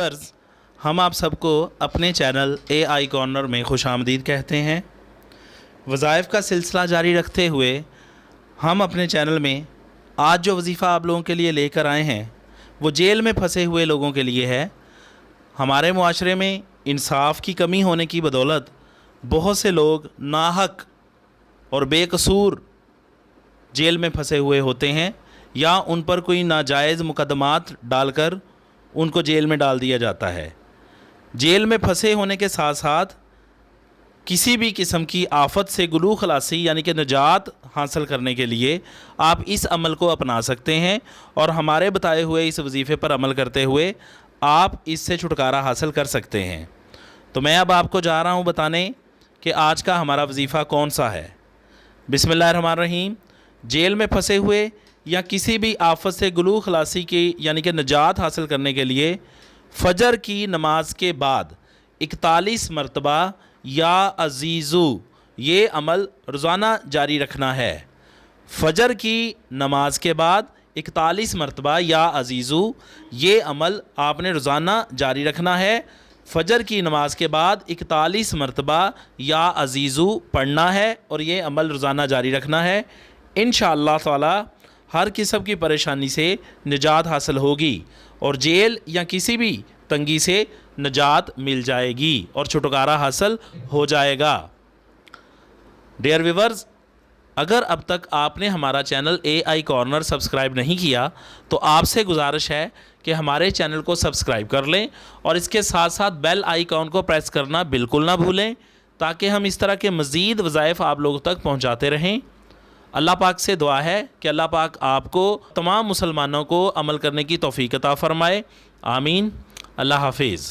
Viewers, हम आप सबको अपने चैनल AI कॉर्नर में खुशामदीद कहते हैं। वज़ाइफ का सिलसिला जारी रखते हुए हम अपने चैनल में आज जो वजीफ़ा आप लोगों के लिए लेकर आए हैं वो जेल में फंसे हुए लोगों के लिए है। हमारे मुआशरे में इंसाफ की कमी होने की बदौलत बहुत से लोग नाहक और बेकसूर जेल में फंसे हुए होते हैं या उन पर कोई नाजायज़ मुकदमात डालकर उनको जेल में डाल दिया जाता है। जेल में फंसे होने के साथ साथ किसी भी किस्म की आफत से गुलू खलासी यानी कि निजात हासिल करने के लिए आप इस अमल को अपना सकते हैं और हमारे बताए हुए इस वजीफ़े पर अमल करते हुए आप इससे छुटकारा हासिल कर सकते हैं। तो मैं अब आपको जा रहा हूं बताने कि आज का हमारा वजीफ़ा कौन सा है। बिस्मिल्लाहिर्रहमानिर्रहीम। जेल में फंसे हुए या किसी भी आफत से गुलू खलासी की यानी कि निजात हासिल करने के लिए फ़जर की नमाज के बाद 41 मरतबा या अज़ीज़ू ये अमल रोज़ाना जारी रखना है। फ़जर की नमाज के बाद 41 मरतबा या अज़ीज़ू ये अमल आपने रोज़ाना जारी रखना है। फ़जर की नमाज के बाद 41 मरतबा या अज़ीज़ू पढ़ना है और ये अमल रोज़ाना जारी रखना है। इंशाअल्लाह ताला हर किस्म की परेशानी से निजात हासिल होगी और जेल या किसी भी तंगी से निजात मिल जाएगी और छुटकारा हासिल हो जाएगा। डियर व्यूवर्स, अगर अब तक आपने हमारा चैनल AI कॉर्नर सब्सक्राइब नहीं किया तो आपसे गुजारिश है कि हमारे चैनल को सब्सक्राइब कर लें और इसके साथ साथ बेल आइकॉन को प्रेस करना बिल्कुल ना भूलें ताकि हम इस तरह के मज़ीद वज़ाइफ आप लोगों तक पहुँचाते रहें। अल्लाह पाक से दुआ है कि अल्लाह पाक आपको तमाम मुसलमानों को अमल करने की तौफीक अता फ़रमाए। आमीन। अल्लाह हाफिज़।